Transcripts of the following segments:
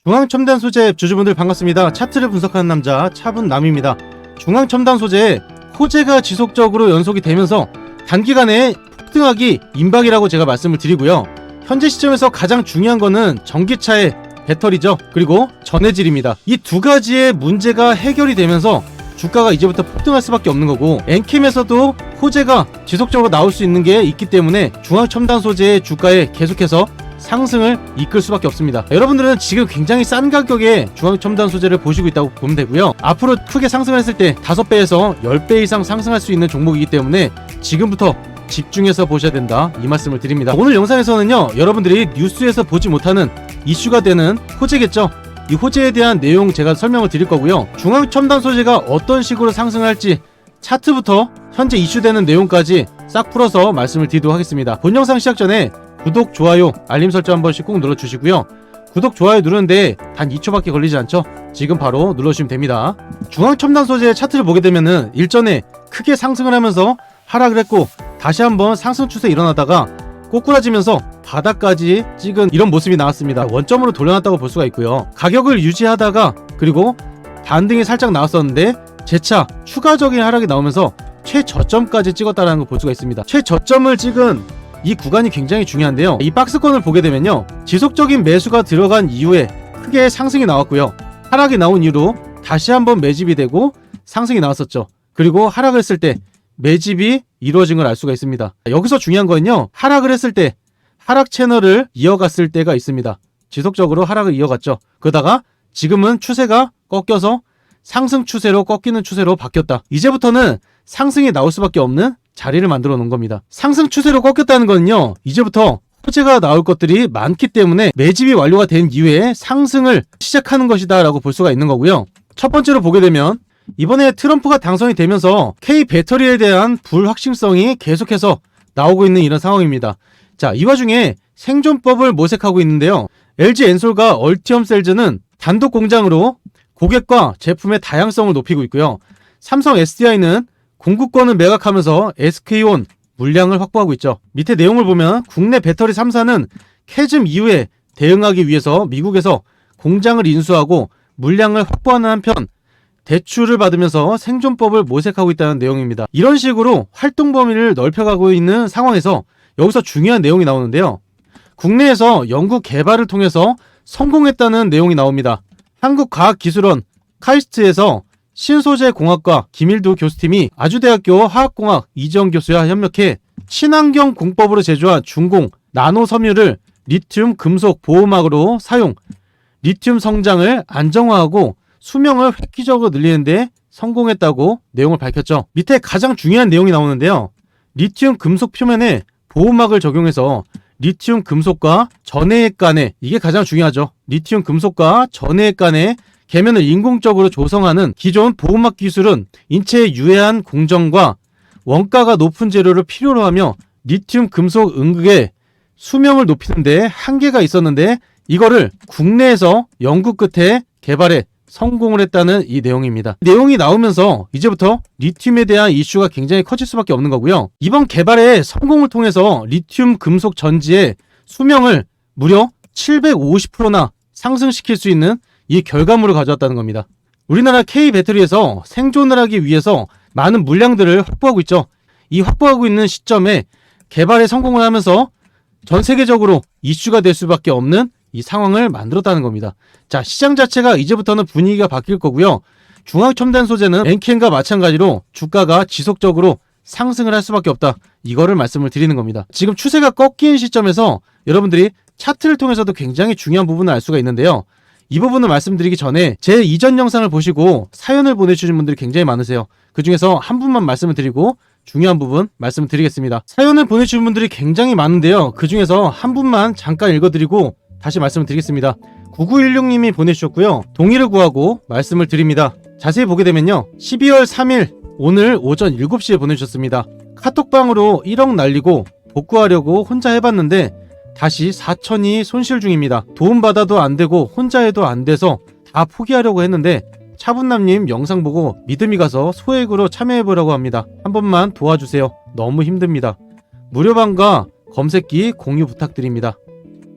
중앙첨단 소재 주주분들 반갑습니다. 차트를 분석하는 남자 차분남입니다. 중앙첨단 소재에 호재가 지속적으로 연속이 되면서 단기간에 폭등하기 임박이라고 제가 말씀을 드리고요. 현재 시점에서 가장 중요한 거는 전기차의 배터리죠. 그리고 전해질입니다. 이 두 가지의 문제가 해결이 되면서 주가가 이제부터 폭등할 수밖에 없는 거고, 엔캠에서도 호재가 지속적으로 나올 수 있는 게 있기 때문에 중앙첨단 소재의 주가에 계속해서 상승을 이끌 수밖에 없습니다. 여러분들은 지금 굉장히 싼 가격에 중앙첨단 소재를 보시고 있다고 보면 되고요. 앞으로 크게 상승을 했을 때 5배에서 10배 이상 상승할 수 있는 종목이기 때문에 지금부터 집중해서 보셔야 된다, 이 말씀을 드립니다. 오늘 영상에서는요, 여러분들이 뉴스에서 보지 못하는 이슈가 되는 호재겠죠. 이 호재에 대한 내용 제가 설명을 드릴 거고요. 중앙첨단 소재가 어떤 식으로 상승할지 차트부터 현재 이슈되는 내용까지 싹 풀어서 말씀을 드리도록 하겠습니다. 본 영상 시작 전에 구독, 좋아요, 알림 설정 한 번씩 꼭 눌러주시고요. 구독, 좋아요 누르는데 단 2초밖에 걸리지 않죠? 지금 바로 눌러주시면 됩니다. 중앙첨단 소재의 차트를 보게 되면은 일전에 크게 상승을 하면서 하락을 했고, 다시 한번 상승 추세 일어나다가 꼬꾸라지면서 바닥까지 찍은 이런 모습이 나왔습니다. 원점으로 돌려놨다고 볼 수가 있고요. 가격을 유지하다가 그리고 반등이 살짝 나왔었는데 재차 추가적인 하락이 나오면서 최저점까지 찍었다는 걸 볼 수가 있습니다. 최저점을 찍은 이 구간이 굉장히 중요한데요. 이 박스권을 보게 되면요, 지속적인 매수가 들어간 이후에 크게 상승이 나왔고요. 하락이 나온 이후로 다시 한번 매집이 되고 상승이 나왔었죠. 그리고 하락을 했을 때 매집이 이루어진 걸 알 수가 있습니다. 여기서 중요한 거는요, 하락을 했을 때 하락 채널을 이어갔을 때가 있습니다. 지속적으로 하락을 이어갔죠. 그러다가 지금은 추세가 꺾여서 상승 추세로 꺾이는 추세로 바뀌었다. 이제부터는 상승이 나올 수밖에 없는 자리를 만들어 놓은 겁니다. 상승 추세로 꺾였다는 거는요, 이제부터 호재가 나올 것들이 많기 때문에 매집이 완료가 된 이후에 상승을 시작하는 것이다 라고 볼 수가 있는 거고요. 첫 번째로 보게 되면 이번에 트럼프가 당선이 되면서 K 배터리에 대한 불확실성이 계속해서 나오고 있는 이런 상황입니다. 자, 이 와중에 생존법을 모색하고 있는데요. LG 엔솔과 얼티엄셀즈는 단독 공장으로 고객과 제품의 다양성을 높이고 있고요. 삼성 SDI는 공급권을 매각하면서 SK온 물량을 확보하고 있죠. 밑에 내용을 보면 국내 배터리 3사는 캐즘 이후에 대응하기 위해서 미국에서 공장을 인수하고 물량을 확보하는 한편 대출을 받으면서 생존법을 모색하고 있다는 내용입니다. 이런 식으로 활동 범위를 넓혀가고 있는 상황에서 여기서 중요한 내용이 나오는데요. 국내에서 연구 개발을 통해서 성공했다는 내용이 나옵니다. 한국과학기술원 카이스트에서 신소재공학과 김일도 교수팀이 아주대학교 화학공학 이지영 교수와 협력해 친환경 공법으로 제조한 중공 나노 섬유를 리튬 금속 보호막으로 사용, 리튬 성장을 안정화하고 수명을 획기적으로 늘리는데 성공했다고 내용을 밝혔죠. 밑에 가장 중요한 내용이 나오는데요. 리튬 금속 표면에 보호막을 적용해서 리튬 금속과 전해액 간의, 이게 가장 중요하죠. 리튬 금속과 전해액 간의 계면을 인공적으로 조성하는 기존 보호막 기술은 인체에 유해한 공정과 원가가 높은 재료를 필요로 하며 리튬 금속 응급의 수명을 높이는데 한계가 있었는데 이거를 국내에서 연구 끝에 개발해 성공을 했다는 이 내용입니다. 내용이 나오면서 이제부터 리튬에 대한 이슈가 굉장히 커질 수밖에 없는 거고요. 이번 개발의 성공을 통해서 리튬 금속 전지의 수명을 무려 750%나 상승시킬 수 있는 이 결과물을 가져왔다는 겁니다. 우리나라 K 배터리에서 생존을 하기 위해서 많은 물량들을 확보하고 있죠. 이 확보하고 있는 시점에 개발에 성공을 하면서 전 세계적으로 이슈가 될 수밖에 없는 이 상황을 만들었다는 겁니다. 자, 시장 자체가 이제부터는 분위기가 바뀔 거고요. 중앙첨단 소재는 엔캠과 마찬가지로 주가가 지속적으로 상승을 할 수밖에 없다, 이거를 말씀을 드리는 겁니다. 지금 추세가 꺾인 시점에서 여러분들이 차트를 통해서도 굉장히 중요한 부분을 알 수가 있는데요. 이 부분을 말씀드리기 전에 제 이전 영상을 보시고 사연을 보내주신 분들이 굉장히 많으세요. 그 중에서 한 분만 말씀을 드리고 중요한 부분 말씀을 드리겠습니다. 사연을 보내주신 분들이 굉장히 많은데요. 그 중에서 한 분만 잠깐 읽어드리고 다시 말씀을 드리겠습니다. 9916님이 보내주셨고요. 동의를 구하고 말씀을 드립니다. 자세히 보게 되면요, 12월 3일 오늘 오전 7시에 보내주셨습니다. 카톡방으로 1억 날리고 복구하려고 혼자 해봤는데 다시 4천이 손실 중입니다. 도움받아도 안되고 혼자 해도 안돼서 다 포기하려고 했는데 차분남님 영상 보고 믿음이 가서 소액으로 참여해보려고 합니다. 한 번만 도와주세요. 너무 힘듭니다. 무료방과 검색기 공유 부탁드립니다.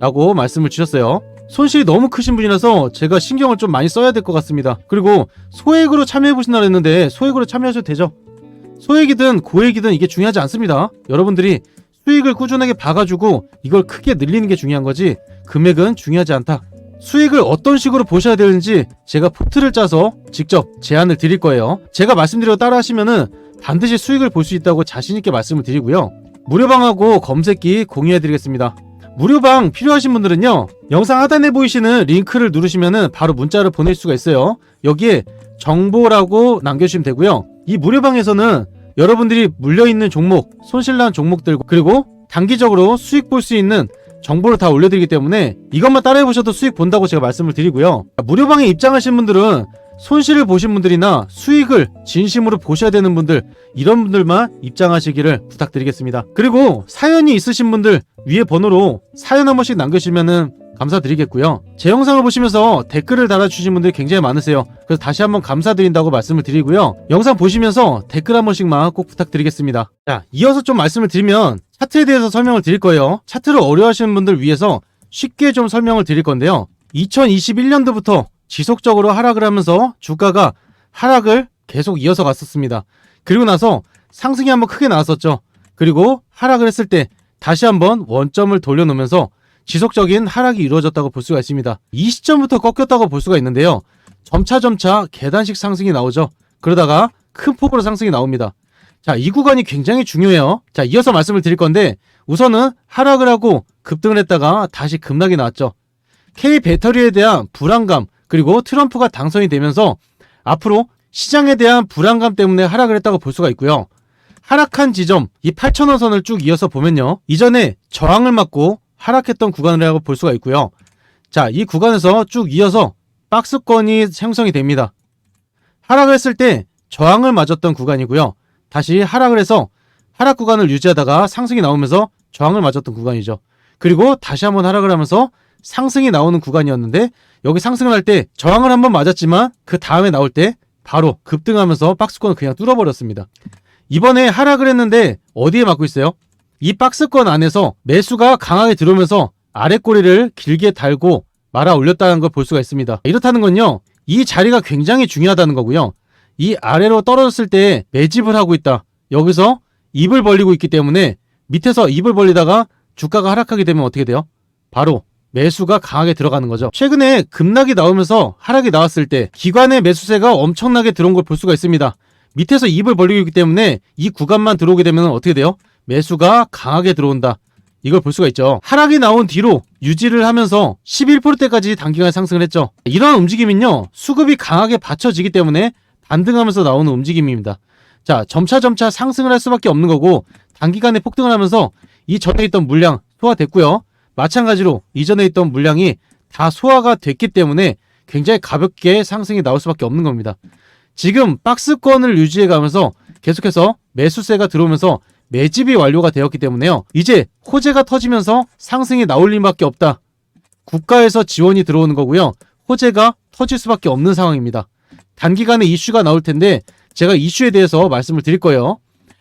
라고 말씀을 주셨어요. 손실이 너무 크신 분이라서 제가 신경을 좀 많이 써야 될 것 같습니다. 그리고 소액으로 참여해보신다고 했는데 소액으로 참여하셔도 되죠. 소액이든 고액이든 이게 중요하지 않습니다. 여러분들이 수익을 꾸준하게 봐가지고 이걸 크게 늘리는 게 중요한 거지 금액은 중요하지 않다. 수익을 어떤 식으로 보셔야 되는지 제가 포트를 짜서 직접 제안을 드릴 거예요. 제가 말씀드리고 따라 하시면은 반드시 수익을 볼 수 있다고 자신있게 말씀을 드리고요. 무료방하고 검색기 공유해 드리겠습니다. 무료방 필요하신 분들은요, 영상 하단에 보이시는 링크를 누르시면은 바로 문자를 보낼 수가 있어요. 여기에 정보라고 남겨주시면 되고요. 이 무료방에서는 여러분들이 물려있는 종목, 손실난 종목들, 그리고 단기적으로 수익 볼 수 있는 정보를 다 올려드리기 때문에 이것만 따라해보셔도 수익 본다고 제가 말씀을 드리고요. 무료방에 입장하신 분들은 손실을 보신 분들이나 수익을 진심으로 보셔야 되는 분들, 이런 분들만 입장하시기를 부탁드리겠습니다. 그리고 사연이 있으신 분들 위에 번호로 사연 한 번씩 남겨주시면 감사드리겠고요. 제 영상을 보시면서 댓글을 달아주신 분들이 굉장히 많으세요. 그래서 다시 한번 감사드린다고 말씀을 드리고요. 영상 보시면서 댓글 한 번씩만 꼭 부탁드리겠습니다. 자, 이어서 좀 말씀을 드리면 차트에 대해서 설명을 드릴 거예요. 차트를 어려워하시는 분들 위해서 쉽게 좀 설명을 드릴 건데요. 2021년도부터 지속적으로 하락을 하면서 주가가 하락을 계속 이어서 갔었습니다. 그리고 나서 상승이 한번 크게 나왔었죠. 그리고 하락을 했을 때 다시 한번 원점을 돌려놓으면서 지속적인 하락이 이루어졌다고 볼 수가 있습니다. 이 시점부터 꺾였다고 볼 수가 있는데요. 점차 계단식 상승이 나오죠. 그러다가 큰 폭으로 상승이 나옵니다. 자, 이 구간이 굉장히 중요해요. 자, 이어서 말씀을 드릴 건데 우선은 하락을 하고 급등을 했다가 다시 급락이 나왔죠. K 배터리에 대한 불안감, 그리고 트럼프가 당선이 되면서 앞으로 시장에 대한 불안감 때문에 하락을 했다고 볼 수가 있고요. 하락한 지점, 이 8,000원 선을 쭉 이어서 보면요. 이전에 저항을 맞고 하락했던 구간이라고 볼 수가 있고요. 자, 이 구간에서 쭉 이어서 박스권이 형성이 됩니다. 하락을 했을 때 저항을 맞았던 구간이고요. 다시 하락을 해서 하락 구간을 유지하다가 상승이 나오면서 저항을 맞았던 구간이죠. 그리고 다시 한번 하락을 하면서 상승이 나오는 구간이었는데 여기 상승을 할 때 저항을 한번 맞았지만 그 다음에 나올 때 바로 급등하면서 박스권을 그냥 뚫어버렸습니다. 이번에 하락을 했는데 어디에 맞고 있어요? 이 박스권 안에서 매수가 강하게 들어오면서 아랫꼬리를 길게 달고 말아 올렸다는 걸 볼 수가 있습니다. 이렇다는 건요, 이 자리가 굉장히 중요하다는 거고요. 이 아래로 떨어졌을 때 매집을 하고 있다. 여기서 입을 벌리고 있기 때문에 밑에서 입을 벌리다가 주가가 하락하게 되면 어떻게 돼요? 바로 매수가 강하게 들어가는 거죠. 최근에 급락이 나오면서 하락이 나왔을 때 기관의 매수세가 엄청나게 들어온 걸 볼 수가 있습니다. 밑에서 입을 벌리고 있기 때문에 이 구간만 들어오게 되면 어떻게 돼요? 매수가 강하게 들어온다. 이걸 볼 수가 있죠. 하락이 나온 뒤로 유지를 하면서 11%대까지 단기간에 상승을 했죠. 이런 움직임은요, 수급이 강하게 받쳐지기 때문에 반등하면서 나오는 움직임입니다. 자, 점차 상승을 할 수밖에 없는 거고 단기간에 폭등을 하면서 이 전에 있던 물량 소화됐고요. 마찬가지로 이전에 있던 물량이 다 소화가 됐기 때문에 굉장히 가볍게 상승이 나올 수밖에 없는 겁니다. 지금 박스권을 유지해 가면서 계속해서 매수세가 들어오면서 매집이 완료가 되었기 때문에요. 이제 호재가 터지면서 상승이 나올 일밖에 없다. 국가에서 지원이 들어오는 거고요. 호재가 터질 수밖에 없는 상황입니다. 단기간에 이슈가 나올 텐데 제가 이슈에 대해서 말씀을 드릴 거예요.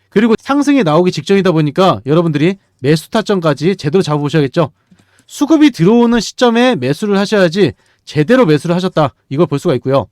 그리고 상승이 나오기 직전이다 보니까 여러분들이 매수 타점까지 제대로 잡아보셔야겠죠. 수급이 들어오는 시점에 매수를 하셔야지 제대로 매수를 하셨다. 이걸 볼 수가 있고요.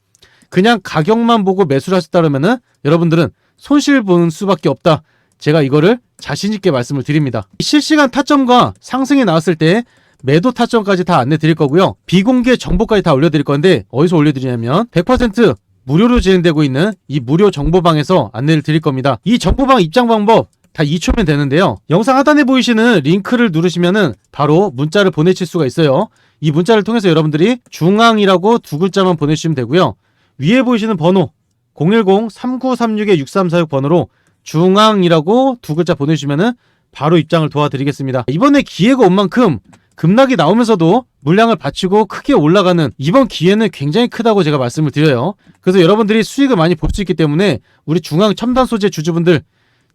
그냥 가격만 보고 매수를 하셨다면은 여러분들은 손실 보는 수밖에 없다. 제가 이거를 자신있게 말씀을 드립니다. 실시간 타점과 상승이 나왔을 때 매도 타점까지 다 안내 드릴 거고요. 비공개 정보까지 다 올려드릴 건데 어디서 올려드리냐면 100% 무료로 진행되고 있는 이 무료 정보방에서 안내를 드릴 겁니다. 이 정보방 입장 방법 다 2초면 되는데요. 영상 하단에 보이시는 링크를 누르시면은 바로 문자를 보내실 수가 있어요. 이 문자를 통해서 여러분들이 중앙이라고 두 글자만 보내주시면 되고요. 위에 보이시는 번호 010-3936-6346 번호로 중앙이라고 두 글자 보내주시면은 바로 입장을 도와드리겠습니다. 이번에 기회가 온 만큼 급락이 나오면서도 물량을 받치고 크게 올라가는 이번 기회는 굉장히 크다고 제가 말씀을 드려요. 그래서 여러분들이 수익을 많이 볼 수 있기 때문에 우리 중앙 첨단 소재 주주분들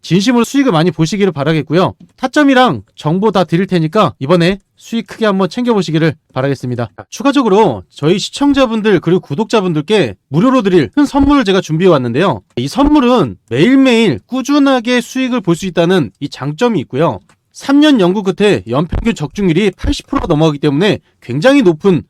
진심으로 수익을 많이 보시기를 바라겠고요. 타점이랑 정보 다 드릴 테니까 이번에 수익 크게 한번 챙겨보시기를 바라겠습니다. 추가적으로 저희 시청자분들 그리고 구독자분들께 무료로 드릴 큰 선물을 제가 준비해 왔는데요. 이 선물은 매일매일 꾸준하게 수익을 볼 수 있다는 이 장점이 있고요. 3년 연구 끝에 연평균 적중률이 80%가 넘어가기 때문에 굉장히 높은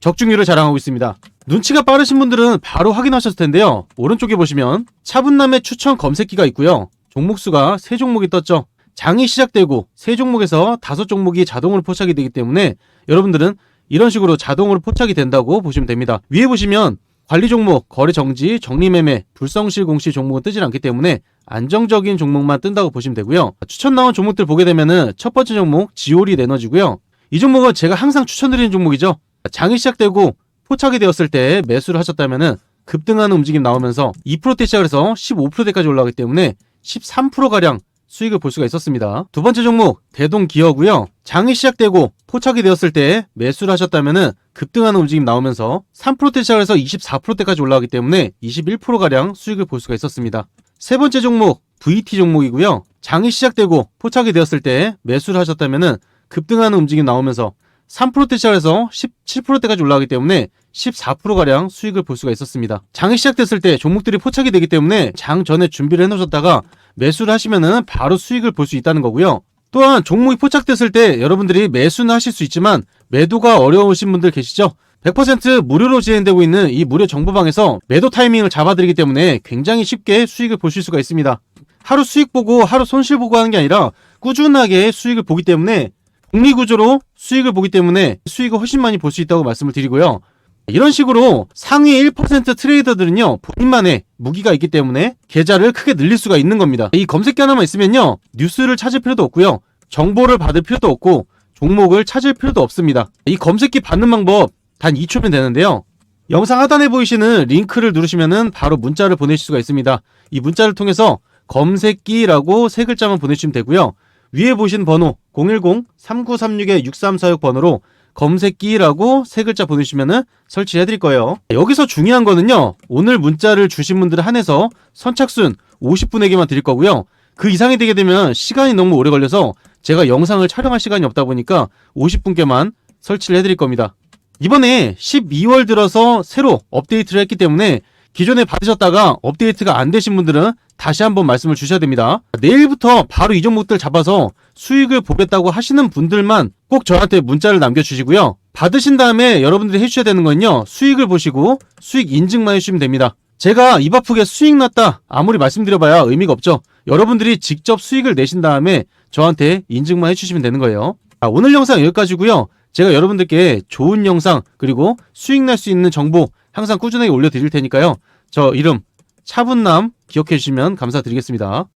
적중률을 자랑하고 있습니다. 눈치가 빠르신 분들은 바로 확인하셨을 텐데요. 오른쪽에 보시면 차분남의 추천 검색기가 있고요. 종목수가 3종목이 떴죠. 장이 시작되고 3종목에서 5종목이 자동으로 포착이 되기 때문에 여러분들은 이런 식으로 자동으로 포착이 된다고 보시면 됩니다. 위에 보시면 관리 종목, 거래 정지, 정리매매, 불성실 공시 종목은 뜨질 않기 때문에 안정적인 종목만 뜬다고 보시면 되고요. 추천 나온 종목들 보게 되면은 첫 번째 종목 지오리 에너지고요. 이 종목은 제가 항상 추천드리는 종목이죠. 장이 시작되고 포착이 되었을 때 매수를 하셨다면은 급등하는 움직임 나오면서 2%대 시작을 해서 15%대까지 올라가기 때문에 13%가량 수익을 볼 수가 있었습니다. 두 번째 종목 대동기어고요. 장이 시작되고 포착이 되었을 때 매수를 하셨다면은 급등하는 움직임 나오면서 3%대 시작을 해서 24%대까지 올라가기 때문에 21%가량 수익을 볼 수가 있었습니다. 세 번째 종목 VT 종목이고요. 장이 시작되고 포착이 되었을 때 매수를 하셨다면은 급등하는 움직임 나오면서 3%대 시작해서 17%대까지 올라가기 때문에 14%가량 수익을 볼 수가 있었습니다. 장이 시작됐을 때 종목들이 포착이 되기 때문에 장 전에 준비를 해놓으셨다가 매수를 하시면은 바로 수익을 볼 수 있다는 거고요. 또한 종목이 포착됐을 때 여러분들이 매수는 하실 수 있지만 매도가 어려우신 분들 계시죠? 100% 무료로 진행되고 있는 이 무료 정보방에서 매도 타이밍을 잡아드리기 때문에 굉장히 쉽게 수익을 보실 수가 있습니다. 하루 수익 보고 하루 손실 보고 하는 게 아니라 꾸준하게 수익을 보기 때문에 복리구조로 수익을 보기 때문에 수익을 훨씬 많이 볼 수 있다고 말씀을 드리고요. 이런 식으로 상위 1% 트레이더들은요, 본인만의 무기가 있기 때문에 계좌를 크게 늘릴 수가 있는 겁니다. 이 검색기 하나만 있으면요, 뉴스를 찾을 필요도 없고요, 정보를 받을 필요도 없고 종목을 찾을 필요도 없습니다. 이 검색기 받는 방법 단 2초면 되는데요. 영상 하단에 보이시는 링크를 누르시면은 바로 문자를 보내실 수가 있습니다. 이 문자를 통해서 검색기라고 3글자만 보내주시면 되고요. 위에 보시는 번호 010-3936-6346 번호로 검색기라고 3글자 보내주시면은 설치해드릴 거예요. 여기서 중요한 거는요, 오늘 문자를 주신 분들 한해서 선착순 50분에게만 드릴 거고요. 그 이상이 되게 되면 시간이 너무 오래 걸려서 제가 영상을 촬영할 시간이 없다 보니까 50분께만 설치를 해드릴 겁니다. 이번에 12월 들어서 새로 업데이트를 했기 때문에 기존에 받으셨다가 업데이트가 안 되신 분들은 다시 한번 말씀을 주셔야 됩니다. 내일부터 바로 이 종목들 잡아서 수익을 보겠다고 하시는 분들만 꼭 저한테 문자를 남겨주시고요. 받으신 다음에 여러분들이 해주셔야 되는 건요, 수익을 보시고 수익 인증만 해주시면 됩니다. 제가 입 아프게 수익 났다 아무리 말씀드려봐야 의미가 없죠. 여러분들이 직접 수익을 내신 다음에 저한테 인증만 해주시면 되는 거예요. 오늘 영상 여기까지고요. 제가 여러분들께 좋은 영상 그리고 수익 날 수 있는 정보 항상 꾸준하게 올려드릴 테니까요. 저 이름 차분남 기억해 주시면 감사드리겠습니다.